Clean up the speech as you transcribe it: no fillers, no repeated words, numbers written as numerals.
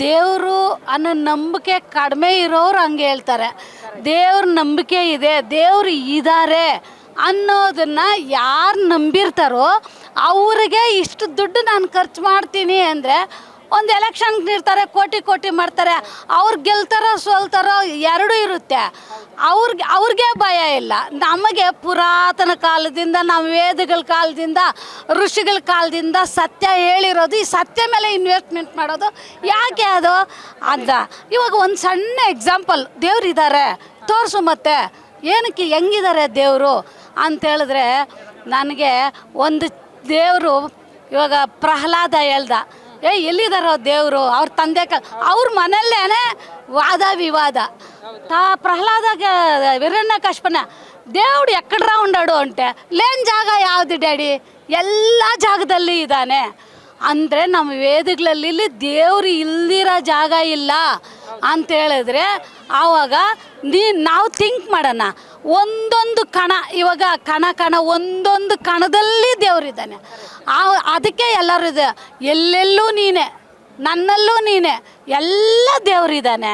ದೇವರು ಅನ್ನೋ ನಂಬಿಕೆ ಕಡಿಮೆ ಇರೋರು ಹಂಗೆ ಹೇಳ್ತಾರೆ. ದೇವ್ರ ನಂಬಿಕೆ ಇದೆ, ದೇವ್ರು ಇದ್ದಾರೆ ಅನ್ನೋದನ್ನ ಯಾರು ನಂಬಿರ್ತಾರೋ ಅವ್ರಿಗೆ ಇಷ್ಟು ದುಡ್ಡು ನಾನು ಖರ್ಚು ಮಾಡ್ತೀನಿ ಅಂದರೆ ಒಂದು ಎಲೆಕ್ಷನ್ಗೆ ಇರ್ತಾರೆ, ಕೋಟಿ ಕೋಟಿ ಮಾಡ್ತಾರೆ, ಅವ್ರು ಗೆಲ್ತಾರೋ ಸೋಲ್ತಾರೋ ಎರಡೂ ಇರುತ್ತೆ. ಅವ್ರಿಗೆ ಭಯ ಇಲ್ಲ. ನಮಗೆ ಪುರಾತನ ಕಾಲದಿಂದ, ನಾವು ವೇದಗಳ ಕಾಲದಿಂದ, ಋಷಿಗಳ ಕಾಲದಿಂದ ಸತ್ಯ ಹೇಳಿರೋದು, ಈ ಸತ್ಯ ಮೇಲೆ ಇನ್ವೆಸ್ಟ್ಮೆಂಟ್ ಮಾಡೋದು ಯಾಕೆ ಅದು ಅಂತ. ಇವಾಗ ಒಂದು ಸಣ್ಣ ಎಕ್ಸಾಂಪಲ್, ದೇವ್ರು ಇದ್ದಾರೆ ತೋರಿಸು, ಮತ್ತೆ ಏನಕ್ಕೆ ಹೆಂಗಿದ್ದಾರೆ ದೇವರು ಅಂತೇಳಿದ್ರೆ, ನನಗೆ ಒಂದು ದೇವರು ಇವಾಗ ಪ್ರಹ್ಲಾದ ಹೇಳ್ದ, ಎಲ್ಲಿದ್ದಾರೋ ದೇವರು, ಅವ್ರ ತಂದೆ ಅವ್ರ ಮನೆಯಲ್ಲೇ ವಾದ ವಿವಾದ. ಪ್ರಹ್ಲಾದಾಗ ಹಿರಣ್ಯಕಶಿಪನ దేవుడు ఎక్కడ ఉన్నాడు అంటే లేని ಜಾಗ ಯಾವುದು ಡ್ಯಾಡಿ, ಎಲ್ಲ ಜಾಗದಲ್ಲಿ ಇದ್ದಾನೆ ಅಂದರೆ ನಮ್ಮ ವೇದಗಳಲ್ಲಿ ದೇವರು ಇಲ್ದಿರೋ ಜಾಗ ಇಲ್ಲ ಅಂತ ಹೇಳಿದ್ರೆ ಆವಾಗ ನಾವು ಥಿಂಕ್ ಮಾಡೋಣ. ಒಂದೊಂದು ಕಣ, ಇವಾಗ ಕಣ ಒಂದೊಂದು ಕಣದಲ್ಲಿ ದೇವರಿದ್ದಾನೆ. ಅದಕ್ಕೆ ಎಲ್ಲರೂ ಇದೆ, ಎಲ್ಲೆಲ್ಲೂ ನೀನೆ, ನನ್ನಲ್ಲೂ ನೀನೆ, ಎಲ್ಲ ದೇವರಿದ್ದಾನೆ.